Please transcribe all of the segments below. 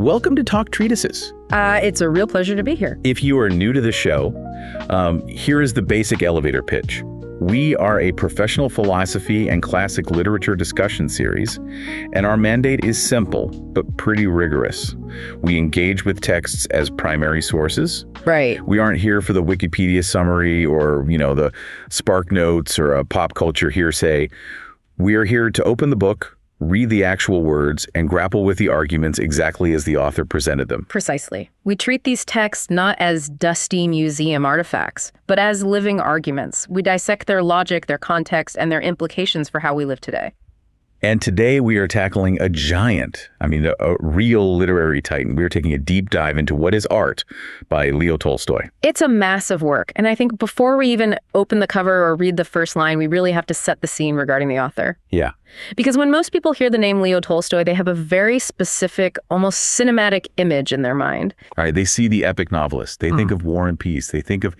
Welcome to Talk Treatises. It's a real pleasure to be here. If you are new to the show, here is the basic elevator pitch. We are a professional philosophy and classic literature discussion series, and our mandate is simple, but pretty rigorous. We engage with texts as primary sources. Right. We aren't here for the Wikipedia summary or, the Spark Notes or a pop culture hearsay. We are here to open the book, read the actual words, and grapple with the arguments exactly as the author presented them. Precisely. We treat these texts not as dusty museum artifacts, but as living arguments. We dissect their logic, their context, and their implications for how we live today. And today we are tackling a giant, a real literary titan. We're taking a deep dive into What is Art by Leo Tolstoy. It's a massive work, and I think before we even open the cover or read the first line, we really have to set the scene regarding the author. Yeah. Because when most people hear the name Leo Tolstoy, they have a very specific, almost cinematic image in their mind. All right, they see the epic novelist. They think of War and Peace. They think of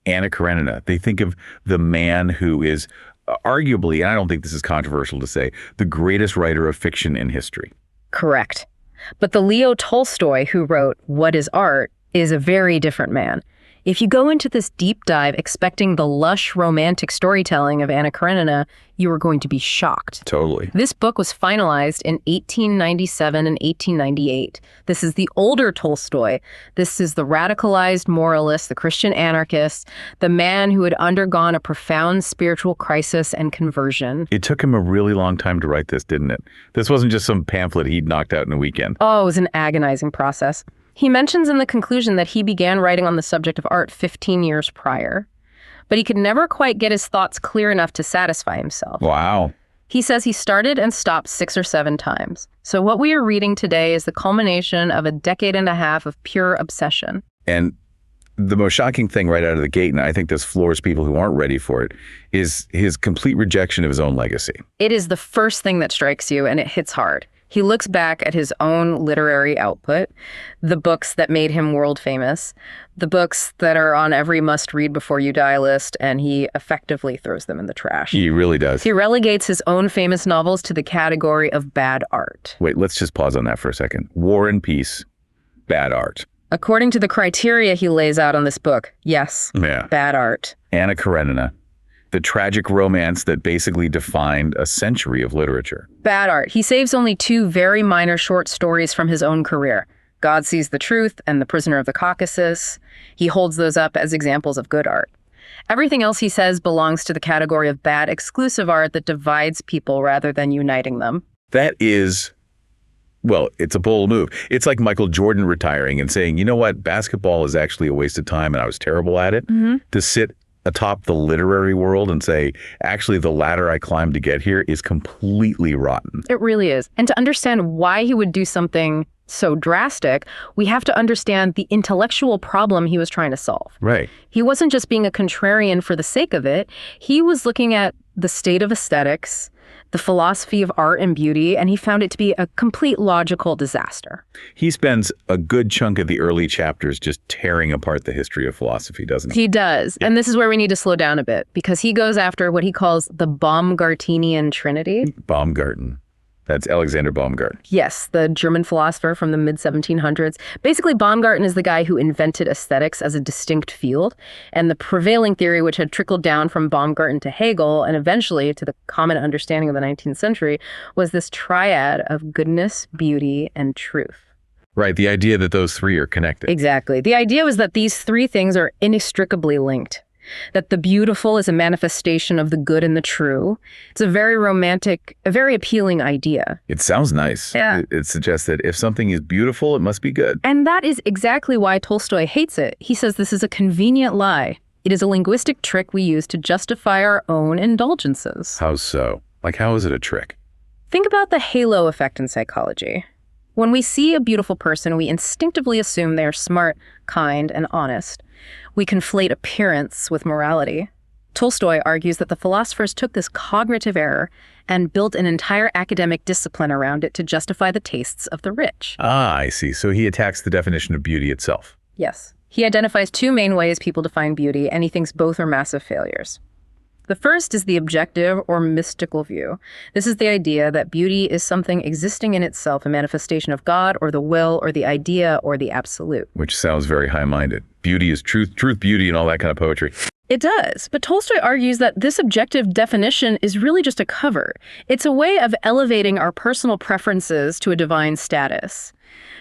Anna Karenina. They think of the man who is arguably, and I don't think this is controversial to say, the greatest writer of fiction in history. Correct. But the Leo Tolstoy who wrote What is Art is a very different man. If you go into this deep dive expecting the lush romantic storytelling of Anna Karenina, you are going to be shocked. Totally. This book was finalized in 1897 and 1898. This is the older Tolstoy. This is the radicalized moralist, the Christian anarchist, the man who had undergone a profound spiritual crisis and conversion. It took him a really long time to write this, didn't it? This wasn't just some pamphlet he'd knocked out in a weekend. Oh, it was an agonizing process. He mentions in the conclusion that he began writing on the subject of art 15 years prior, but he could never quite get his thoughts clear enough to satisfy himself. Wow. He says he started and stopped 6 or 7 times. So what we are reading today is the culmination of a decade and a half of pure obsession. And the most shocking thing right out of the gate, and I think this floors people who aren't ready for it, is his complete rejection of his own legacy. It is the first thing that strikes you, and it hits hard. He looks back at his own literary output, the books that made him world famous, the books that are on every must-read before you die list, and he effectively throws them in the trash. He really does. He relegates his own famous novels to the category of bad art. Wait, let's just pause on that for a second. War and Peace, bad art. According to the criteria he lays out on this book, yes, bad art. Anna Karenina, the tragic romance that basically defined a century of literature. Bad art. He saves only 2 very minor short stories from his own career. God Sees the Truth and The Prisoner of the Caucasus. He holds those up as examples of good art. Everything else he says belongs to the category of bad, exclusive art that divides people rather than uniting them. That is, well, it's a bold move. It's like Michael Jordan retiring and saying, you know what, basketball is actually a waste of time and I was terrible at it. To sit atop the literary world and say, actually, the ladder I climbed to get here is completely rotten. It really is. And to understand why he would do something so drastic, we have to understand the intellectual problem he was trying to solve. Right. He wasn't just being a contrarian for the sake of it. He was looking at the state of aesthetics, the philosophy of art and beauty, and he found it to be a complete logical disaster. He spends a good chunk of the early chapters just tearing apart the history of philosophy, doesn't he? He does. Yeah. And this is where we need to slow down a bit, because he goes after what he calls the Baumgartenian Trinity. Baumgarten. That's Alexander Baumgarten. Yes, the German philosopher from the mid-1700s. Basically, Baumgarten is the guy who invented aesthetics as a distinct field, and the prevailing theory, which had trickled down from Baumgarten to Hegel and eventually to the common understanding of the 19th century, was this triad of goodness, beauty, and truth. Right, the idea that those 3 are connected. Exactly. The idea was that these 3 things are inextricably linked. That the beautiful is a manifestation of the good and the true. It's a very romantic, a very appealing idea. It sounds nice. Yeah. It suggests that if something is beautiful, it must be good. And that is exactly why Tolstoy hates it. He says this is a convenient lie. It is a linguistic trick we use to justify our own indulgences. How so? Like, how is it a trick? Think about the halo effect in psychology. When we see a beautiful person, we instinctively assume they are smart, kind, and honest. We conflate appearance with morality. Tolstoy argues that the philosophers took this cognitive error and built an entire academic discipline around it to justify the tastes of the rich. Ah, I see. So he attacks the definition of beauty itself. Yes. He identifies 2 main ways people define beauty, and he thinks both are massive failures. The first is the objective or mystical view. This is the idea that beauty is something existing in itself, a manifestation of God or the will or the idea or the absolute. Which sounds very high-minded. Beauty is truth, beauty, and all that kind of poetry. It does, but Tolstoy argues that this objective definition is really just a cover. It's a way of elevating our personal preferences to a divine status.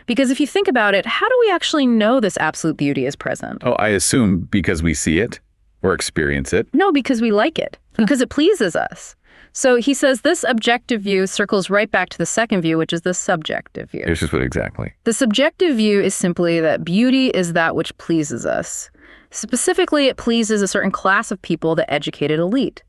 Because if you think about it, how do we actually know this absolute beauty is present? Oh, I assume because we see it or experience it. No, because we like it, because it pleases us. So he says this objective view circles right back to the second view, which is the subjective view. It's just what exactly? The subjective view is simply that beauty is that which pleases us. Specifically, it pleases a certain class of people, the educated elite.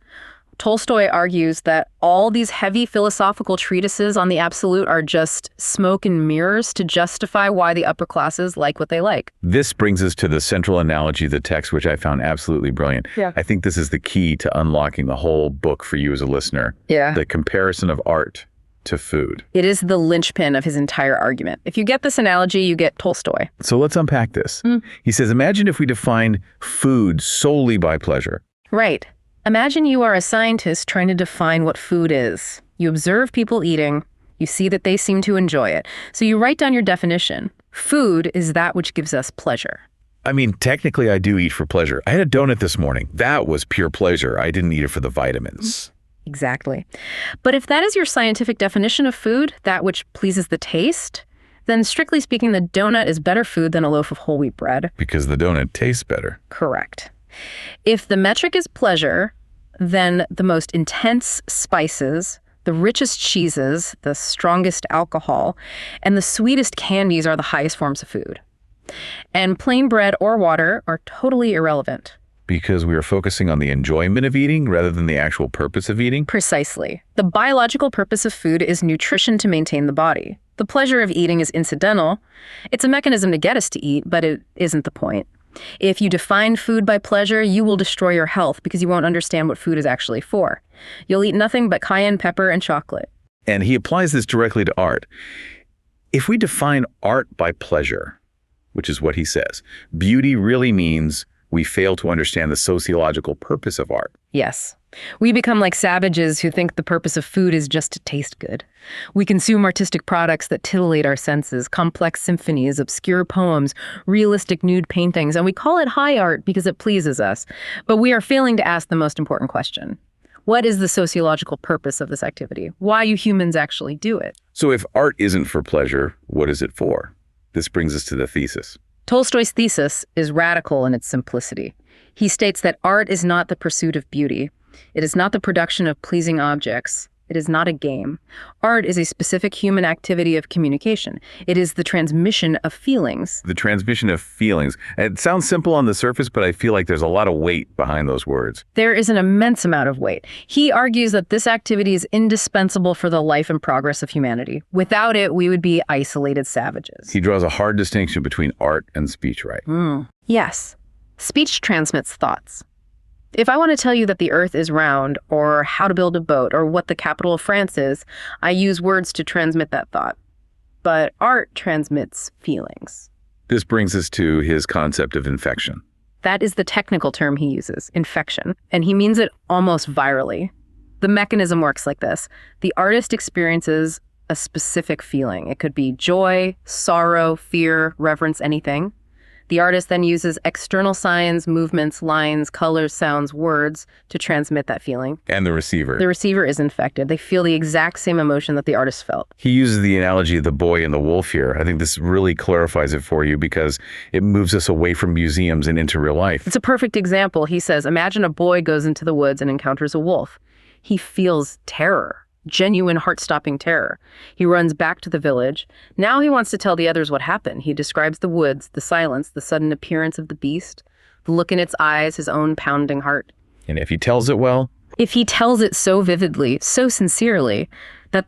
Tolstoy argues that all these heavy philosophical treatises on the absolute are just smoke and mirrors to justify why the upper classes like what they like. This brings us to the central analogy of the text, which I found absolutely brilliant. Yeah. I think this is the key to unlocking the whole book for you as a listener. Yeah. The comparison of art to food. It is the linchpin of his entire argument. If you get this analogy, you get Tolstoy. So let's unpack this. He says, imagine if we define food solely by pleasure. Right. Imagine you are a scientist trying to define what food is. You observe people eating. You see that they seem to enjoy it. So you write down your definition. Food is that which gives us pleasure. I mean, technically, I do eat for pleasure. I had a donut this morning. That was pure pleasure. I didn't eat it for the vitamins. Exactly. But if that is your scientific definition of food, that which pleases the taste, then strictly speaking, the donut is better food than a loaf of whole wheat bread. Because the donut tastes better. Correct. If the metric is pleasure, then the most intense spices, the richest cheeses, the strongest alcohol, and the sweetest candies are the highest forms of food. And plain bread or water are totally irrelevant. Because we are focusing on the enjoyment of eating rather than the actual purpose of eating? Precisely. The biological purpose of food is nutrition to maintain the body. The pleasure of eating is incidental. It's a mechanism to get us to eat, but it isn't the point. If you define food by pleasure, you will destroy your health because you won't understand what food is actually for. You'll eat nothing but cayenne pepper and chocolate. And he applies this directly to art. If we define art by pleasure, which is what he says, beauty really means we fail to understand the sociological purpose of art. Yes. We become like savages who think the purpose of food is just to taste good. We consume artistic products that titillate our senses, complex symphonies, obscure poems, realistic nude paintings, and we call it high art because it pleases us. But we are failing to ask the most important question. What is the sociological purpose of this activity? Why do humans actually do it? So if art isn't for pleasure, what is it for? This brings us to the thesis. Tolstoy's thesis is radical in its simplicity. He states that art is not the pursuit of beauty. It is not the production of pleasing objects. It is not a game. Art is a specific human activity of communication. It is the transmission of feelings. The transmission of feelings. It sounds simple on the surface, but I feel like there's a lot of weight behind those words. There is an immense amount of weight. He argues that this activity is indispensable for the life and progress of humanity. Without it, we would be isolated savages. He draws a hard distinction between art and speech, right? Yes. Speech transmits thoughts. If I want to tell you that the earth is round, or how to build a boat, or what the capital of France is, I use words to transmit that thought. But art transmits feelings. This brings us to his concept of infection. That is the technical term he uses, infection, and he means it almost virally. The mechanism works like this. The artist experiences a specific feeling. It could be joy, sorrow, fear, reverence, anything. The artist then uses external signs, movements, lines, colors, sounds, words to transmit that feeling. And the receiver. The receiver is infected. They feel the exact same emotion that the artist felt. He uses the analogy of the boy and the wolf here. I think this really clarifies it for you because it moves us away from museums and into real life. It's a perfect example. He says, imagine a boy goes into the woods and encounters a wolf. He feels terror. Genuine heart-stopping terror. He runs back to the village. Now he wants to tell the others what happened. He describes the woods, the silence, the sudden appearance of the beast, the look in its eyes, his own pounding heart. And if he tells it well? If he tells it so vividly, so sincerely, that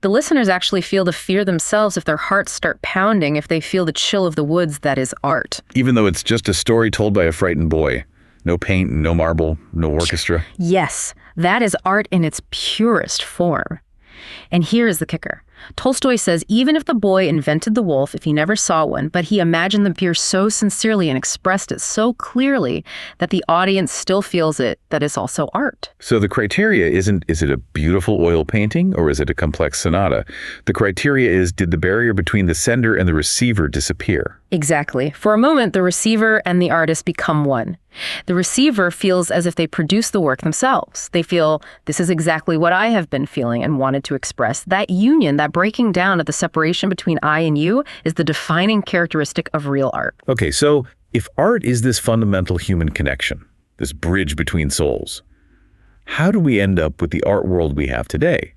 the listeners actually feel the fear themselves if their hearts start pounding, if they feel the chill of the woods, that is art. Even though it's just a story told by a frightened boy. No paint, no marble, no orchestra. Yes, that is art in its purest form. And here is the kicker. Tolstoy says even if the boy invented the wolf, if he never saw one, but he imagined the fear so sincerely and expressed it so clearly that the audience still feels it, that it's also art. So the criteria isn't, is it a beautiful oil painting or is it a complex sonata? The criteria is, did the barrier between the sender and the receiver disappear? Exactly. For a moment, the receiver and the artist become one. The receiver feels as if they produce the work themselves. They feel, this is exactly what I have been feeling and wanted to express. That union, that breaking down of the separation between I and you is the defining characteristic of real art. Okay, so if art is this fundamental human connection, this bridge between souls, how do we end up with the art world we have today?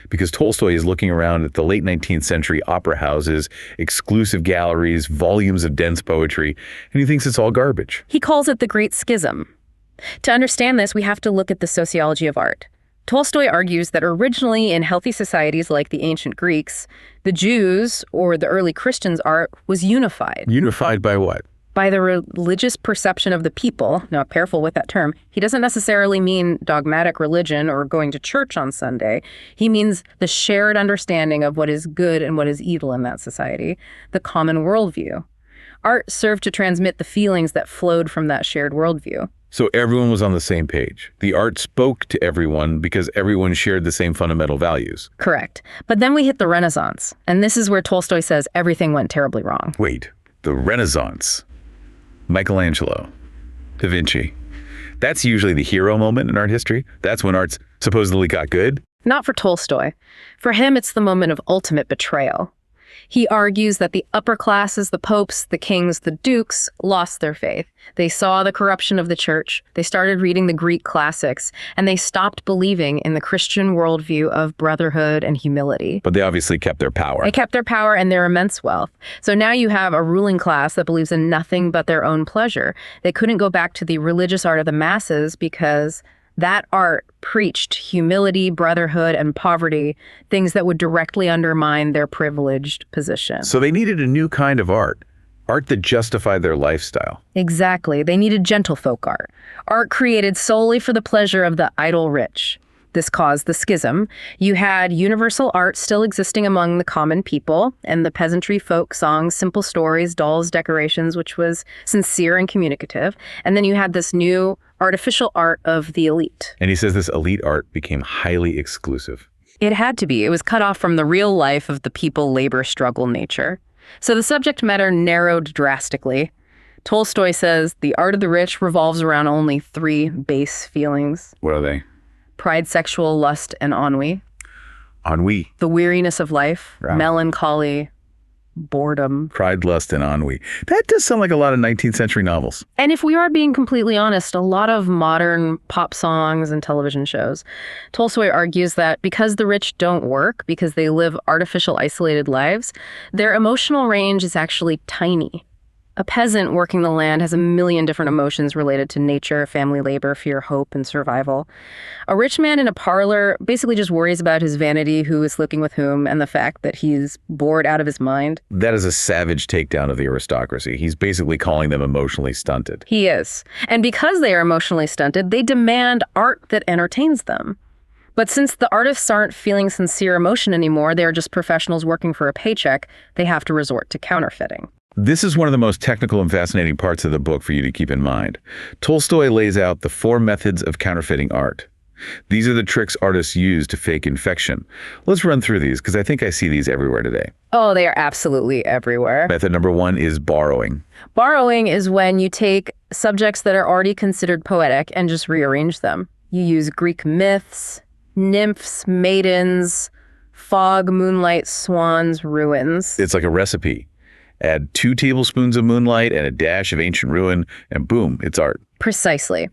Because Tolstoy is looking around at the late 19th century opera houses, exclusive galleries, volumes of dense poetry, and he thinks it's all garbage. He calls it the Great Schism. To understand this, we have to look at the sociology of art. Tolstoy argues that originally in healthy societies like the ancient Greeks, the Jews or the early Christians' art was unified. Unified by what? By the religious perception of the people. Now, careful with that term. He doesn't necessarily mean dogmatic religion or going to church on Sunday. He means the shared understanding of what is good and what is evil in that society, the common worldview. Art served to transmit the feelings that flowed from that shared worldview. So everyone was on the same page. The art spoke to everyone because everyone shared the same fundamental values. Correct. But then we hit the Renaissance, and this is where Tolstoy says everything went terribly wrong. Wait, the Renaissance? Michelangelo, Da Vinci. That's usually the hero moment in art history. That's when art's supposedly got good. Not for Tolstoy. For him, it's the moment of ultimate betrayal. He argues that the upper classes, the popes, the kings, the dukes, lost their faith. They saw the corruption of the church. They started reading the Greek classics, and they stopped believing in the Christian worldview of brotherhood and humility. But they obviously kept their power. They kept their power and their immense wealth. So now you have a ruling class that believes in nothing but their own pleasure. They couldn't go back to the religious art of the masses because that art preached humility, brotherhood, and poverty, things that would directly undermine their privileged position. So they needed a new kind of art that justified their lifestyle. Exactly. They needed gentlefolk art created solely for the pleasure of the idle rich. This caused the schism. You had universal art still existing among the common people, and the peasantry folk songs, simple stories, dolls, decorations, which was sincere and communicative. And then you had this new artificial art of the elite. And he says this elite art became highly exclusive. It had to be. It was cut off from the real life of the people, labor, struggle nature. So the subject matter narrowed drastically. Tolstoy says the art of the rich revolves around only 3 base feelings. What are they? Pride, sexual lust, and ennui. Ennui. The weariness of life, Wow. melancholy, boredom. Pride, lust, and ennui. That does sound like a lot of 19th century novels. And if we are being completely honest, a lot of modern pop songs and television shows. Tolstoy argues that because the rich don't work, because they live artificial, isolated lives, their emotional range is actually tiny. A peasant working the land has a million different emotions related to nature, family labor, fear, hope, and survival. A rich man in a parlor basically just worries about his vanity, who is sleeping with whom, and the fact that he's bored out of his mind. That is a savage takedown of the aristocracy. He's basically calling them emotionally stunted. He is. And because they are emotionally stunted, they demand art that entertains them. But since the artists aren't feeling sincere emotion anymore, they're just professionals working for a paycheck, they have to resort to counterfeiting. This is one of the most technical and fascinating parts of the book for you to keep in mind. Tolstoy lays out the 4 methods of counterfeiting art. These are the tricks artists use to fake infection. Let's run through these because I think I see these everywhere today. Oh, they are absolutely everywhere. Method number 1 is borrowing. Borrowing is when you take subjects that are already considered poetic and just rearrange them. You use Greek myths, nymphs, maidens, fog, moonlight, swans, ruins. It's like a recipe. Add 2 tablespoons of moonlight and a dash of ancient ruin, and boom, it's art. Precisely.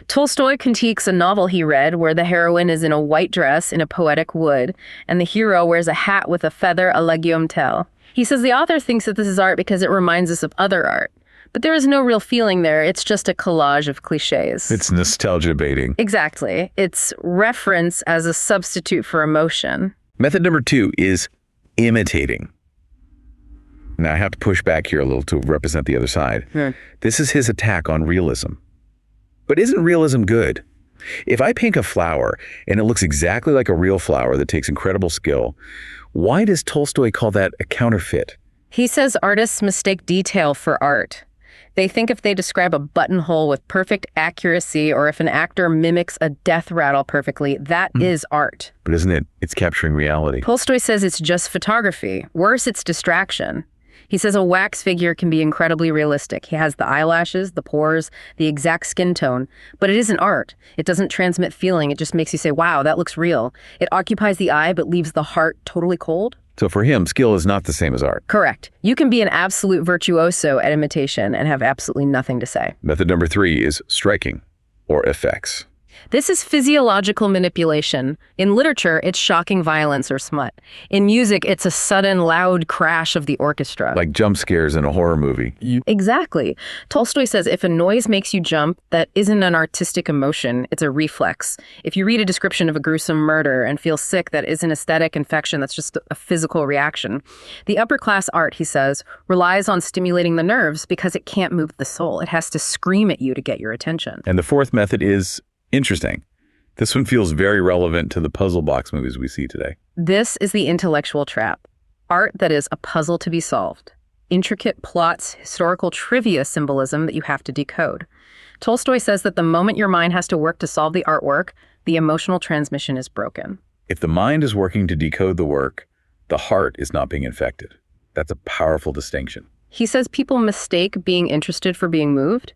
Tolstoy critiques a novel he read where the heroine is in a white dress in a poetic wood, and the hero wears a hat with a feather a la Guillaume Tell. He says the author thinks that this is art because it reminds us of other art. But there is no real feeling there. It's just a collage of cliches. It's nostalgia baiting. Exactly. It's reference as a substitute for emotion. Method number 2 is imitating. Now, I have to push back here a little to represent the other side. This is his attack on realism. But isn't realism good? If I paint a flower and it looks exactly like a real flower that takes incredible skill, Why does Tolstoy call that a counterfeit? He says artists mistake detail for art. They think if they describe a buttonhole with perfect accuracy or if an actor mimics a death rattle perfectly, that is art. But isn't it? It's capturing reality. Tolstoy says it's just photography. Worse, it's distraction. He says a wax figure can be incredibly realistic. He has the eyelashes, the pores, the exact skin tone, but it isn't art. It doesn't transmit feeling. It just makes you say, wow, that looks real. It occupies the eye but leaves the heart totally cold. So for him, skill is not the same as art. Correct. You can be an absolute virtuoso at imitation and have absolutely nothing to say. Method number 3 is striking, or effects. This is physiological manipulation. In literature, it's shocking violence or smut. In music, it's a sudden, loud crash of the orchestra. Like jump scares in a horror movie. Exactly. Tolstoy says if a noise makes you jump, that isn't an artistic emotion, it's a reflex. If you read a description of a gruesome murder and feel sick, that is an aesthetic infection, that's just a physical reaction. The upper-class art, he says, relies on stimulating the nerves because it can't move the soul. It has to scream at you to get your attention. And the 4th method is interesting. This one feels very relevant to the puzzle box movies we see today. This is the intellectual trap. Art that is a puzzle to be solved. Intricate plots, historical trivia symbolism that you have to decode. Tolstoy says that the moment your mind has to work to solve the artwork, the emotional transmission is broken. If the mind is working to decode the work, the heart is not being infected. That's a powerful distinction. He says people mistake being interested for being moved.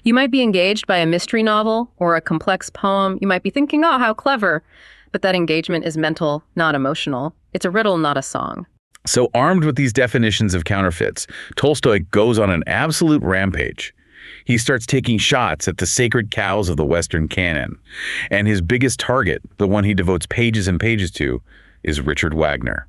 You might be engaged by a mystery novel or a complex poem. You might be thinking, oh, how clever. But that engagement is mental, not emotional. It's a riddle, not a song. So armed with these definitions of counterfeits, Tolstoy goes on an absolute rampage. He starts taking shots at the sacred cows of the Western canon. And his biggest target, the one he devotes pages and pages to, is Richard Wagner.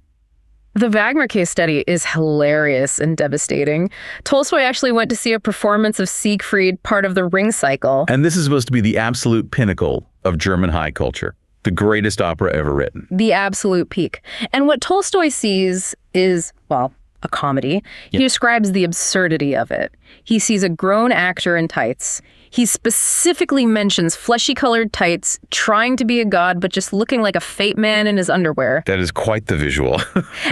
The Wagner case study is hilarious and devastating. Tolstoy actually went to see a performance of Siegfried, part of the Ring Cycle. And this is supposed to be the absolute pinnacle of German high culture, the greatest opera ever written. The absolute peak. And what Tolstoy sees is, well, a comedy. He describes the absurdity of it. He sees a grown actor in tights. He specifically mentions fleshy-colored tights, trying to be a god, but just looking like a fake man in his underwear. That is quite the visual.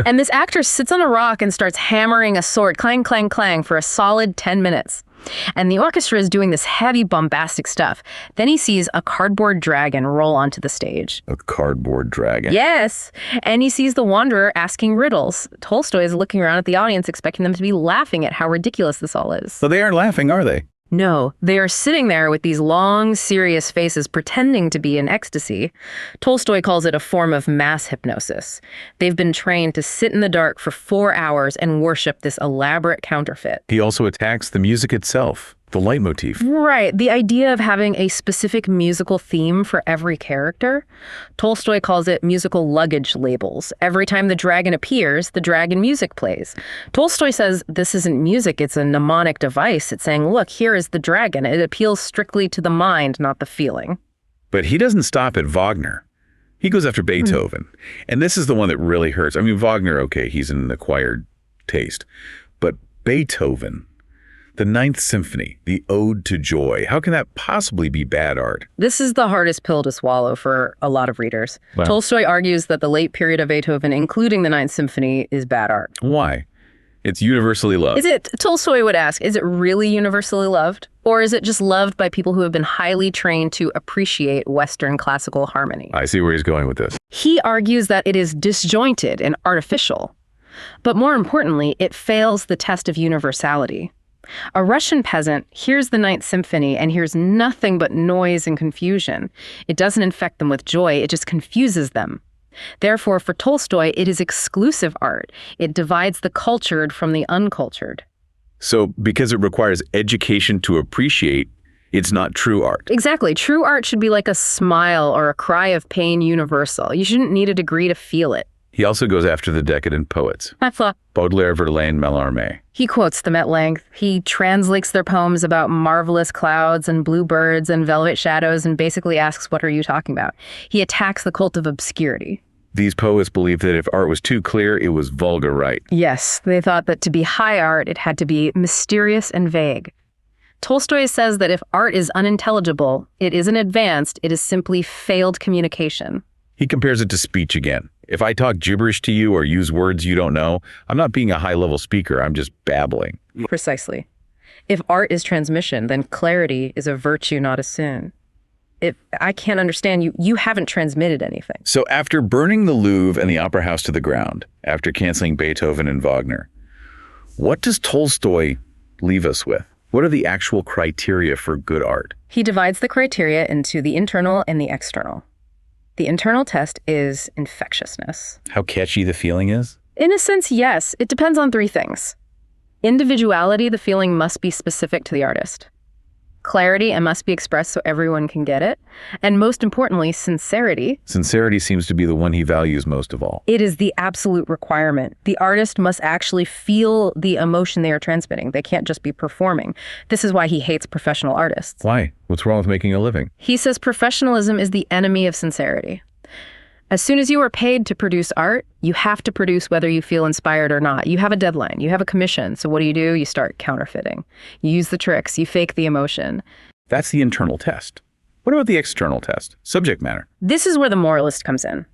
And this actor sits on a rock and starts hammering a sword, clang, clang, clang, for a solid 10 minutes. And the orchestra is doing this heavy, bombastic stuff. Then he sees a cardboard dragon roll onto the stage. A cardboard dragon? Yes. And he sees the wanderer asking riddles. Tolstoy is looking around at the audience, expecting them to be laughing at how ridiculous this all is. So they aren't laughing, are they? No, they are sitting there with these long, serious faces pretending to be in ecstasy. Tolstoy calls it a form of mass hypnosis. They've been trained to sit in the dark for 4 hours and worship this elaborate counterfeit. He also attacks the music itself, the leitmotif. Right, the idea of having a specific musical theme for every character. Tolstoy calls it musical luggage labels. Every time the dragon appears, the dragon music plays. Tolstoy says this isn't music, it's a mnemonic device. It's saying, look, here is the dragon. It appeals strictly to the mind, not the feeling. But he doesn't stop at Wagner. He goes after Beethoven. And this is the one that really hurts. I mean, Wagner, okay, he's an acquired taste. But Beethoven, the Ninth Symphony, the Ode to Joy, how can that possibly be bad art? This is the hardest pill to swallow for a lot of readers. Wow. Tolstoy argues that the late period of Beethoven, including the Ninth Symphony, is bad art. Why? It's universally loved. Tolstoy would ask, is it really universally loved? Or is it just loved by people who have been highly trained to appreciate Western classical harmony? I see where he's going with this. He argues that it is disjointed and artificial. But more importantly, it fails the test of universality. A Russian peasant hears the Ninth Symphony and hears nothing but noise and confusion. It doesn't infect them with joy, it just confuses them. Therefore, for Tolstoy, it is exclusive art. It divides the cultured from the uncultured. So, because it requires education to appreciate, it's not true art. Exactly. True art should be like a smile or a cry of pain universal. You shouldn't need a degree to feel it. He also goes after the decadent poets. Baudelaire, Verlaine, Mallarmé. He quotes them at length. He translates their poems about marvelous clouds and blue birds and velvet shadows and basically asks, what are you talking about? He attacks the cult of obscurity. These poets believed that if art was too clear, it was vulgar right. Yes, they thought that to be high art, it had to be mysterious and vague. Tolstoy says that if art is unintelligible, it isn't advanced, it is simply failed communication. He compares it to speech again. If I talk gibberish to you or use words you don't know, I'm not being a high-level speaker, I'm just babbling. Precisely. If art is transmission, then clarity is a virtue, not a sin. If I can't understand you, you haven't transmitted anything. So after burning the Louvre and the Opera House to the ground, after canceling Beethoven and Wagner, what does Tolstoy leave us with? What are the actual criteria for good art? He divides the criteria into the internal and the external. The internal test is infectiousness. How catchy the feeling is? In a sense, yes. It depends on three things. Individuality, the feeling must be specific to the artist. Clarity, it must be expressed so everyone can get it. And most importantly, sincerity. Sincerity seems to be the one he values most of all. It is the absolute requirement. The artist must actually feel the emotion they are transmitting. They can't just be performing. This is why he hates professional artists. Why? What's wrong with making a living? He says professionalism is the enemy of sincerity. As soon as you are paid to produce art, you have to produce whether you feel inspired or not. You have a deadline, you have a commission. So what do? You start counterfeiting. You use the tricks, you fake the emotion. That's the internal test. What about the external test? Subject matter. This is where the moralist comes in.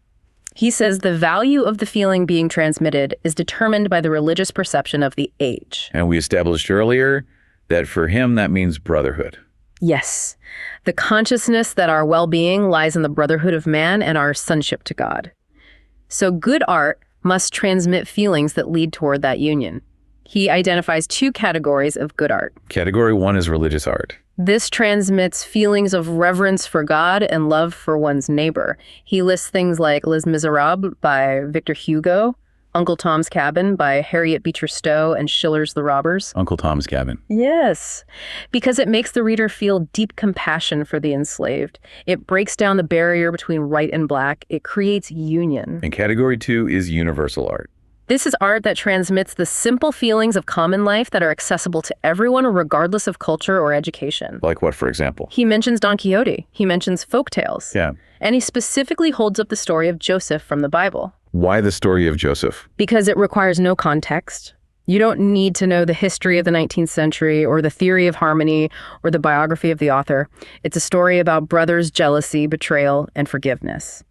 He says the value of the feeling being transmitted is determined by the religious perception of the age. And we established earlier that for him that means brotherhood. Yes, the consciousness that our well-being lies in the brotherhood of man and our sonship to God. So good art must transmit feelings that lead toward that union. He identifies two categories of good art. Category 1 is religious art. This transmits feelings of reverence for God and love for one's neighbor. He lists things like Les Miserables by Victor Hugo, Uncle Tom's Cabin by Harriet Beecher Stowe, and Schiller's The Robbers. Uncle Tom's Cabin. Yes, because it makes the reader feel deep compassion for the enslaved. It breaks down the barrier between white and black. It creates union. And category 2 is universal art. This is art that transmits the simple feelings of common life that are accessible to everyone regardless of culture or education. Like what, for example? He mentions Don Quixote. He mentions folk tales. Yeah. And he specifically holds up the story of Joseph from the Bible. Why the story of Joseph? Because it requires no context. You don't need to know the history of the 19th century or the theory of harmony or the biography of the author. It's a story about brothers' jealousy, betrayal, and forgiveness.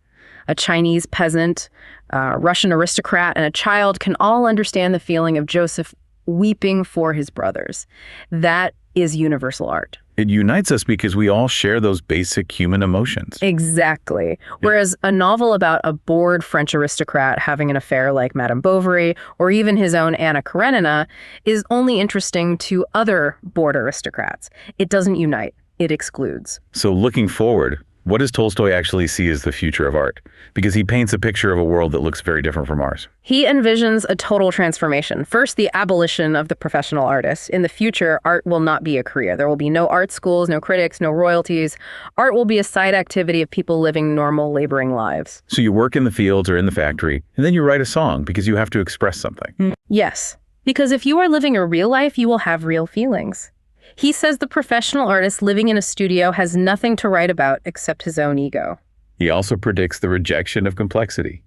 A Chinese peasant, a Russian aristocrat, and a child can all understand the feeling of Joseph weeping for his brothers. That is universal art. It unites us because we all share those basic human emotions. Exactly. Whereas a novel about a bored French aristocrat having an affair like Madame Bovary, or even his own Anna Karenina, is only interesting to other bored aristocrats. It doesn't unite. It excludes. So looking forward, what does Tolstoy actually see as the future of art? Because he paints a picture of a world that looks very different from ours. He envisions a total transformation. First, the abolition of the professional artist. In the future, art will not be a career. There will be no art schools, no critics, no royalties. Art will be a side activity of people living normal, laboring lives. So you work in the fields or in the factory, and then you write a song because you have to express something. Yes, because if you are living a real life, you will have real feelings. He says the professional artist living in a studio has nothing to write about except his own ego. He also predicts the rejection of complexity.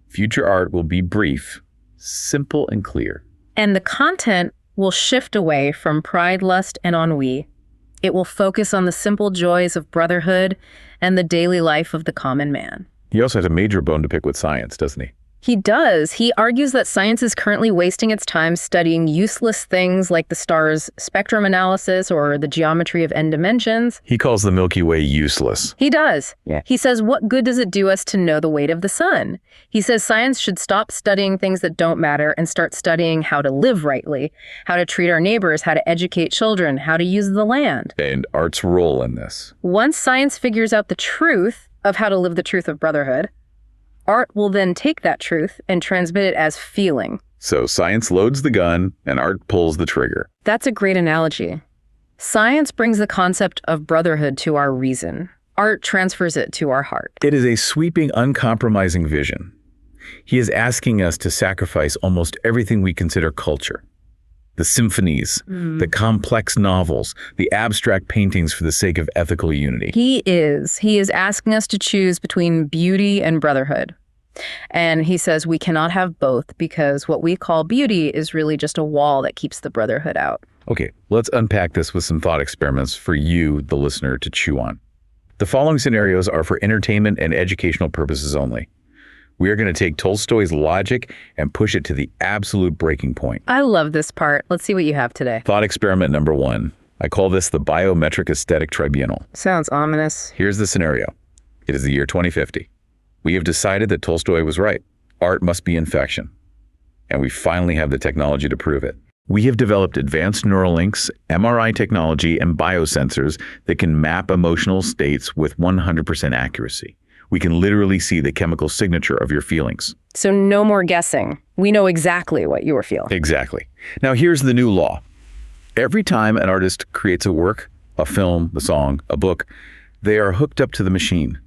Future art will be brief, simple, and clear. And the content will shift away from pride, lust, and ennui. It will focus on the simple joys of brotherhood and the daily life of the common man. He also has a major bone to pick with science, doesn't he? He does. He argues that science is currently wasting its time studying useless things like the star's spectrum analysis or the geometry of n dimensions. He calls the Milky Way useless. He does. Yeah. He says, what good does it do us to know the weight of the sun? He says science should stop studying things that don't matter and start studying how to live rightly, how to treat our neighbors, how to educate children, how to use the land. And art's role in this. Once science figures out the truth of how to live the truth of brotherhood, art will then take that truth and transmit it as feeling. So science loads the gun and art pulls the trigger. That's a great analogy. Science brings the concept of brotherhood to our reason. Art transfers it to our heart. It is a sweeping, uncompromising vision. He is asking us to sacrifice almost everything we consider culture. The symphonies, the complex novels, the abstract paintings for the sake of ethical unity. He is asking us to choose between beauty and brotherhood. And he says we cannot have both because what we call beauty is really just a wall that keeps the brotherhood out. Okay, let's unpack this with some thought experiments for you, the listener, to chew on. The following scenarios are for entertainment and educational purposes only. We are going to take Tolstoy's logic and push it to the absolute breaking point. I love this part. Let's see what you have today. Thought experiment number 1. I call this the biometric aesthetic tribunal. Sounds ominous. Here's the scenario. It is the year 2050. We have decided that Tolstoy was right. Art must be infection. And we finally have the technology to prove it. We have developed advanced neural links, MRI technology, and biosensors that can map emotional states with 100% accuracy. We can literally see the chemical signature of your feelings. So no more guessing. We know exactly what you were feeling. Exactly. Now here's the new law. Every time an artist creates a work, a film, a song, a book, they are hooked up to the machine.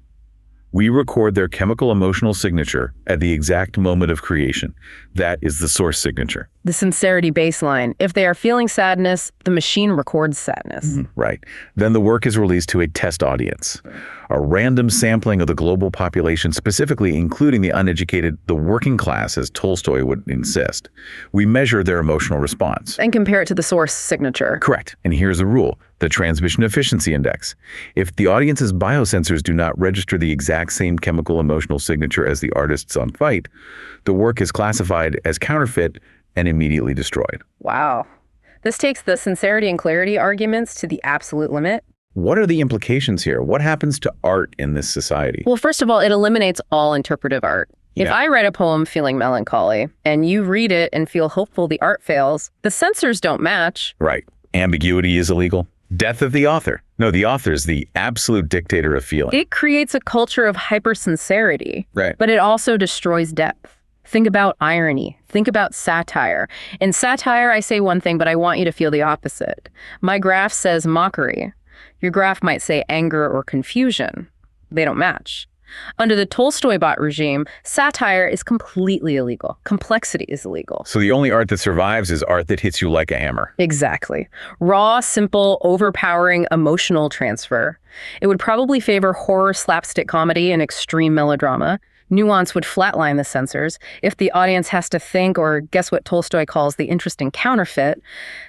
We record their chemical emotional signature at the exact moment of creation. That is the source signature. The sincerity baseline. If they are feeling sadness, the machine records sadness. Right. Then the work is released to a test audience. A random sampling of the global population, specifically including the uneducated, the working class, as Tolstoy would insist. We measure their emotional response. And compare it to the source signature. Correct. And here's the rule. The transmission efficiency index. If the audience's biosensors do not register the exact same chemical emotional signature as the artists on site, the work is classified as counterfeit and immediately destroyed. Wow. This takes the sincerity and clarity arguments to the absolute limit. What are the implications here? What happens to art in this society? Well, first of all, it eliminates all interpretive art. If Yeah. I write a poem feeling melancholy and you read it and feel hopeful the art fails, the censors don't match. Right. Ambiguity is illegal. Death of the author. No, the author is the absolute dictator of feeling. It creates a culture of hypersincerity, Right. but it also destroys depth. Think about irony. Think about satire. In satire, I say one thing, but I want you to feel the opposite. My graph says mockery. Your graph might say anger or confusion. They don't match. Under the Tolstoy bot regime, satire is completely illegal. Complexity is illegal. So the only art that survives is art that hits you like a hammer. Exactly. Raw, simple, overpowering emotional transfer. It would probably favor horror, slapstick comedy, and extreme melodrama. Nuance would flatline the censors. If the audience has to think or guess what Tolstoy calls the interesting counterfeit,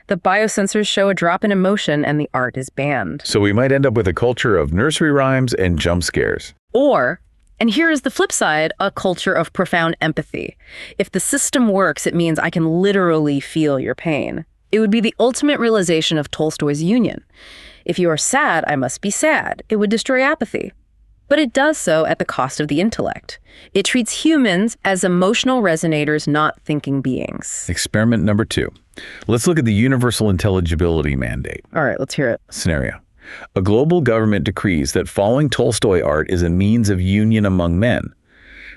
the biosensors show a drop in emotion and the art is banned. So we might end up with a culture of nursery rhymes and jump scares. Or, and here is the flip side, a culture of profound empathy. If the system works, it means I can literally feel your pain. It would be the ultimate realization of Tolstoy's union. If you are sad, I must be sad. It would destroy apathy. But it does so at the cost of the intellect. It treats humans as emotional resonators, not thinking beings. Experiment number 2. Let's look at the universal intelligibility mandate All right, let's hear it. scenario. A global government decrees that following Tolstoy art is a means of union among men.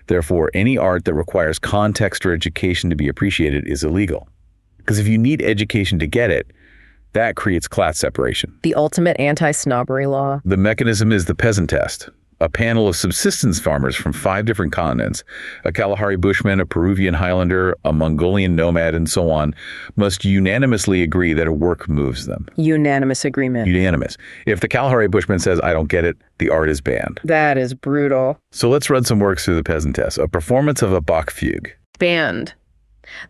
Therefore, any art that requires context or education to be appreciated is illegal. Because if you need education to get it, that creates class separation. The ultimate anti-snobbery law. The mechanism is the peasant test. A panel of subsistence farmers from 5 different continents, a Kalahari bushman, a Peruvian Highlander, a Mongolian nomad, and so on, must unanimously agree that a work moves them. Unanimous agreement. Unanimous. If the Kalahari bushman says, I don't get it, the art is banned. That is brutal. So let's run some works through the peasant test. A performance of a Bach fugue. Banned.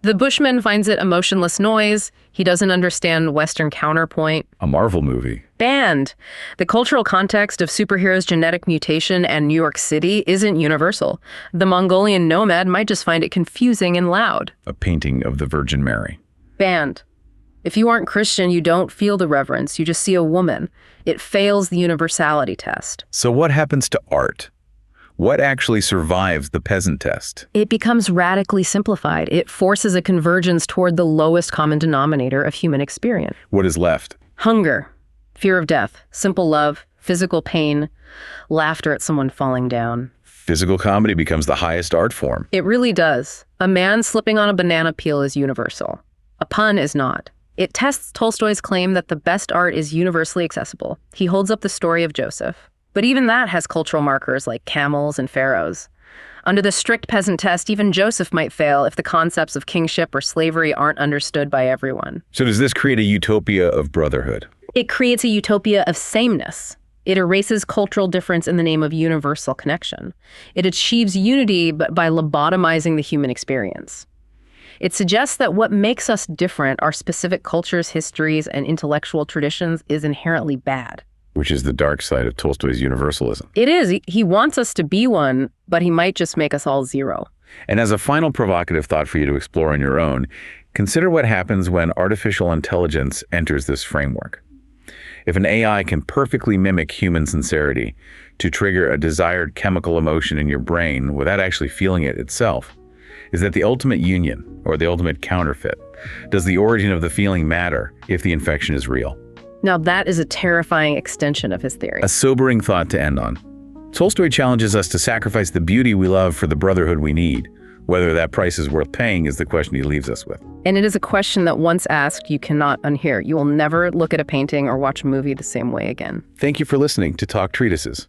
The bushman finds it a motionless noise. He doesn't understand Western counterpoint. A Marvel movie. Banned. The cultural context of superheroes' genetic mutation and New York City isn't universal. The Mongolian nomad might just find it confusing and loud. A painting of the Virgin Mary. Banned. If you aren't Christian, you don't feel the reverence. You just see a woman. It fails the universality test. So what happens to art? What actually survives the peasant test? It becomes radically simplified. It forces a convergence toward the lowest common denominator of human experience. What is left? Hunger, fear of death, simple love, physical pain, laughter at someone falling down. Physical comedy becomes the highest art form. It really does. A man slipping on a banana peel is universal. A pun is not. It tests Tolstoy's claim that the best art is universally accessible. He holds up the story of Joseph. But even that has cultural markers like camels and pharaohs. Under the strict peasant test, even Joseph might fail if the concepts of kingship or slavery aren't understood by everyone. So does this create a utopia of brotherhood? It creates a utopia of sameness. It erases cultural difference in the name of universal connection. It achieves unity but by lobotomizing the human experience. It suggests that what makes us different, our specific cultures, histories, and intellectual traditions, is inherently bad. which is the dark side of Tolstoy's universalism. It is. He wants us to be one, but he might just make us all zero. And as a final provocative thought for you to explore on your own, consider what happens when artificial intelligence enters this framework. If an AI can perfectly mimic human sincerity to trigger a desired chemical emotion in your brain without actually feeling it itself, is that the ultimate union or the ultimate counterfeit? Does the origin of the feeling matter if the infection is real? Now that is a terrifying extension of his theory. A sobering thought to end on. Tolstoy challenges us to sacrifice the beauty we love for the brotherhood we need. Whether that price is worth paying is the question he leaves us with. And it is a question that once asked, you cannot unhear. You will never look at a painting or watch a movie the same way again. Thank you for listening to Talk Treatises.